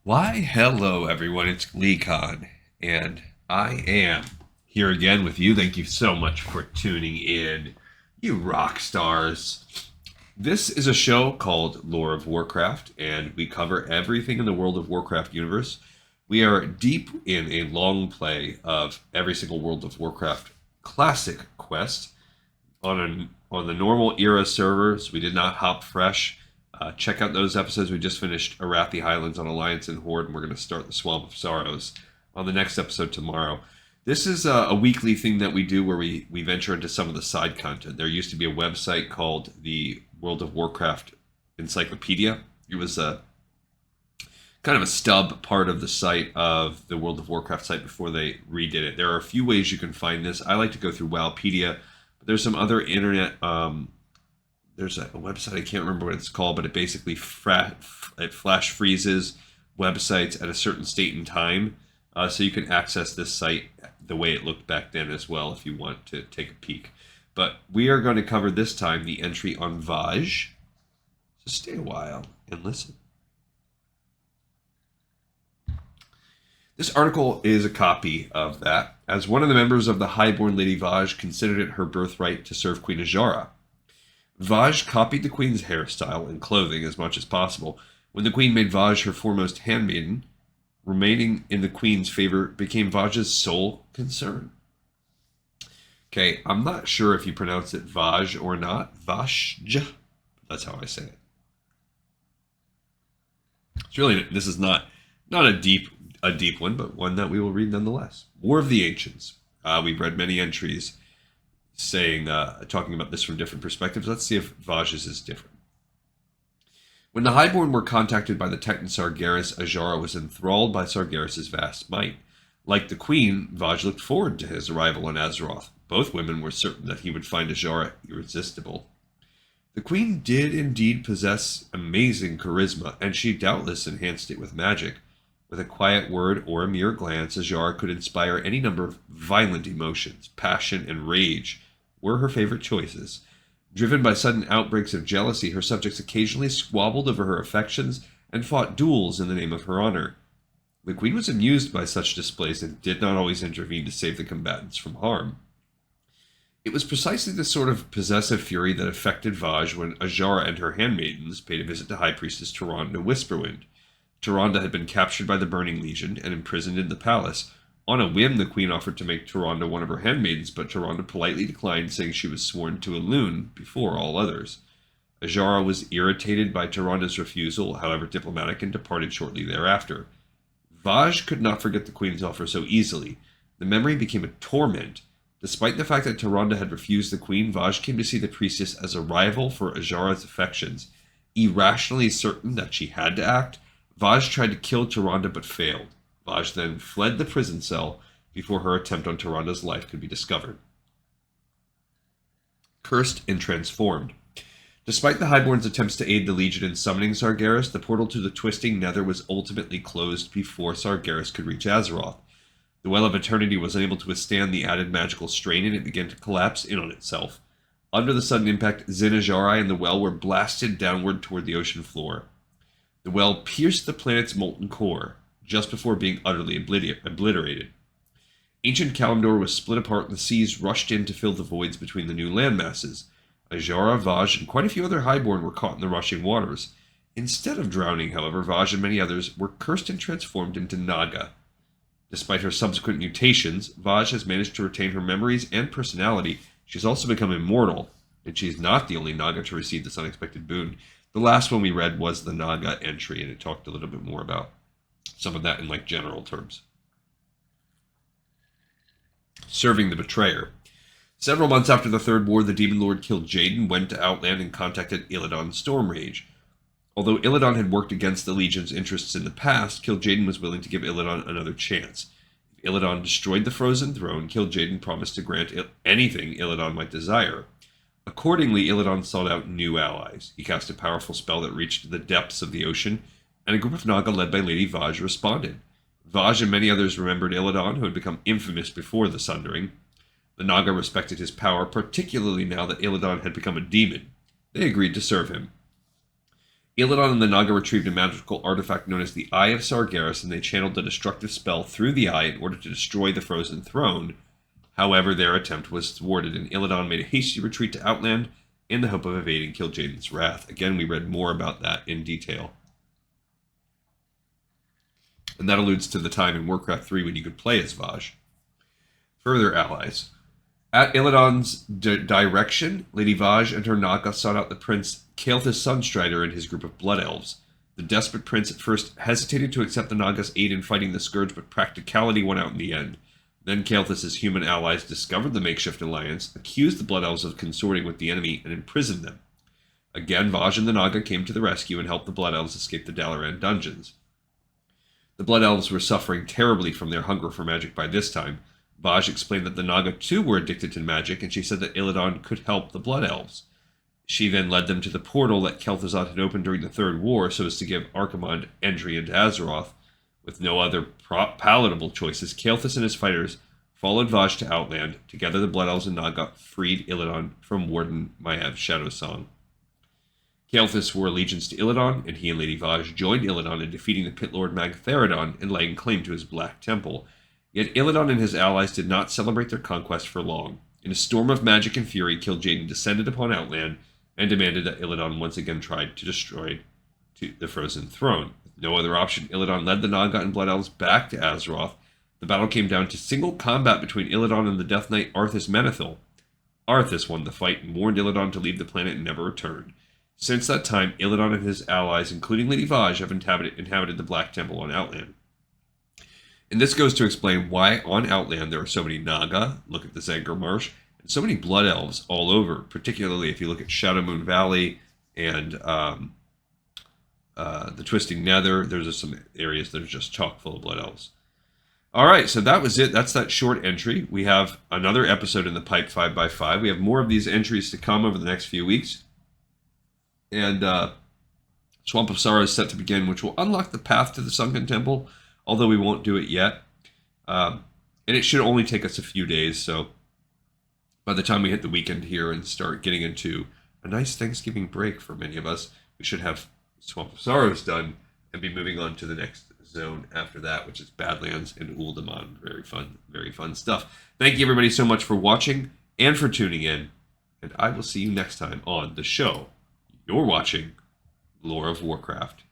Why, hello everyone, it's GleeCon, and I am here again with you. Thank you so much for tuning in, you rock stars. This is a show called Lore of Warcraft, and we cover everything in the World of Warcraft universe. We are deep in a long play of every single World of Warcraft classic quest on the normal era servers. We did not hop fresh. Check out those episodes. We just finished Arathi Highlands on Alliance and Horde, and we're going to start the Swamp of Sorrows on the next episode tomorrow. This is a weekly thing that we do where we venture into some of the side content. There used to be a website called the World of Warcraft Encyclopedia. It was a kind of a stub part of the site of the World of Warcraft site before they redid it. There are a few ways you can find this. I like to go through Wowpedia, but there's some other internet there's a website, I can't remember what it's called, but it basically it flash freezes websites at a certain state and time. So you can access this site the way it looked back then as well if you want to take a peek. But we are going to cover this time the entry on Vashj. So stay a while and listen. This article is a copy of that, as one of the members of the Highborn Lady Vashj considered it her birthright to serve Queen Azshara. Vashj copied the queen's hairstyle and clothing as much as possible. When the queen made Vashj her foremost handmaiden, remaining in the queen's favor became Vashj's sole concern. Okay, I'm not sure if you pronounce it Vashj or not. Vashj. That's how I say it. It's really, this is not a deep one, but one that we will read nonetheless. War of the Ancients. We've read many entries talking about this from different perspectives. Let's see if Vashj's is different. When the Highborn were contacted by the Titan Sargeras, Azshara was enthralled by Sargeras' vast might. Like the queen, Vashj looked forward to his arrival on Azeroth. Both women were certain that he would find Azshara irresistible. The queen did indeed possess amazing charisma, and she doubtless enhanced it with magic. With a quiet word or a mere glance, Azshara could inspire any number of violent emotions. Passion and rage were her favorite choices. Driven by sudden outbreaks of jealousy, her subjects occasionally squabbled over her affections and fought duels in the name of her honor. The queen was amused by such displays and did not always intervene to save the combatants from harm. It was precisely this sort of possessive fury that affected Vashj when Azshara and her handmaidens paid a visit to High Priestess Tyrande Whisperwind. Tyrande had been captured by the Burning Legion and imprisoned in the palace. On a whim, the queen offered to make Tyrande one of her handmaidens, but Tyrande politely declined, saying she was sworn to Elune before all others. Azshara was irritated by Tyrande's refusal, however diplomatic, and departed shortly thereafter. Vashj could not forget the queen's offer so easily. The memory became a torment. Despite the fact that Tyrande had refused the queen, Vashj came to see the priestess as a rival for Azshara's affections. Irrationally certain that she had to act, Vashj tried to kill Tyrande but failed. Vashj then fled the prison cell before her attempt on Tyrande's life could be discovered. Cursed and transformed. Despite the Highborn's attempts to aid the Legion in summoning Sargeras, the portal to the Twisting Nether was ultimately closed before Sargeras could reach Azeroth. The Well of Eternity was unable to withstand the added magical strain, and it began to collapse in on itself. Under the sudden impact, Zin Azshara and the Well were blasted downward toward the ocean floor. The well pierced the planet's molten core, just before being utterly obliterated. Ancient Kalimdor was split apart, and the seas rushed in to fill the voids between the new landmasses. Azshara, Vashj, and quite a few other Highborn were caught in the rushing waters. Instead of drowning, however, Vashj and many others were cursed and transformed into Naga. Despite her subsequent mutations, Vashj has managed to retain her memories and personality. She's also become immortal, and she's not the only Naga to receive this unexpected boon. The last one we read was the Naga entry, and it talked a little bit more about some of that in general terms. Serving the Betrayer. Several months after the Third War, the Demon Lord Kil'jaeden went to Outland and contacted Illidan Stormrage. Although Illidan had worked against the Legion's interests in the past, Kil'jaeden was willing to give Illidan another chance. If Illidan destroyed the Frozen Throne, Kil'jaeden promised to grant anything Illidan might desire. Accordingly, Illidan sought out new allies. He cast a powerful spell that reached the depths of the ocean, and a group of Naga led by Lady Vashj responded. Vashj and many others remembered Illidan, who had become infamous before the Sundering. The Naga respected his power, particularly now that Illidan had become a demon. They agreed to serve him. Illidan and the Naga retrieved a magical artifact known as the Eye of Sargeras, and they channeled a destructive spell through the eye in order to destroy the Frozen Throne. However, their attempt was thwarted, and Illidan made a hasty retreat to Outland in the hope of evading Kil'jaeden's wrath. Again, we read more about that in detail. And that alludes to the time in Warcraft 3 when you could play as Vashj. Further allies. At Illidan's direction, Lady Vashj and her Naga sought out the Prince Kael'thas Sunstrider and his group of Blood Elves. The desperate prince at first hesitated to accept the Naga's aid in fighting the Scourge, but practicality won out in the end. Then Kael'thas' human allies discovered the makeshift alliance, accused the Blood Elves of consorting with the enemy, and imprisoned them. Again, Vashj and the Naga came to the rescue and helped the Blood Elves escape the Dalaran dungeons. The Blood Elves were suffering terribly from their hunger for magic by this time. Vashj explained that the Naga too were addicted to magic, and she said that Illidan could help the Blood Elves. She then led them to the portal that Kel'Thuzad had opened during the Third War so as to give Archimonde entry into Azeroth. With no other palatable choices, Kael'thas and his fighters followed Vashj to Outland. Together, the Blood Elves and Naga freed Illidan from Warden Maev's Shadow Song. Kael'thas swore allegiance to Illidan, and he and Lady Vashj joined Illidan in defeating the Pit Lord Magtheridon and laying claim to his Black Temple. Yet Illidan and his allies did not celebrate their conquest for long. In a storm of magic and fury, Kil'jaeden descended upon Outland and demanded that Illidan once again try to destroy the Frozen Throne. With no other option, Illidan led the Naga and Blood Elves back to Azeroth. The battle came down to single combat between Illidan and the Death Knight Arthas Menethil. Arthas won the fight and warned Illidan to leave the planet and never return. Since that time, Illidan and his allies, including Lady Vashj, have inhabited the Black Temple on Outland. And this goes to explain why on Outland there are so many Naga, look at the Zangar Marsh, and so many Blood Elves all over, particularly if you look at Shadowmoon Valley and the Twisting Nether. There's some areas that are just chock full of Blood Elves. All right, so that was it. That's that short entry. We have another episode in the pipe 5x5. We have more of these entries to come over the next few weeks. And Swamp of Sorrow is set to begin, which will unlock the path to the Sunken Temple, although we won't do it yet. And it should only take us a few days, so by the time we hit the weekend here and start getting into a nice Thanksgiving break for many of us, we should have Swamp of Sorrows done and be moving on to the next zone after that, which is Badlands and Uldaman. Very fun stuff. Thank you everybody so much for watching and for tuning in, and I will see you next time on the show. You're watching Lore of Warcraft.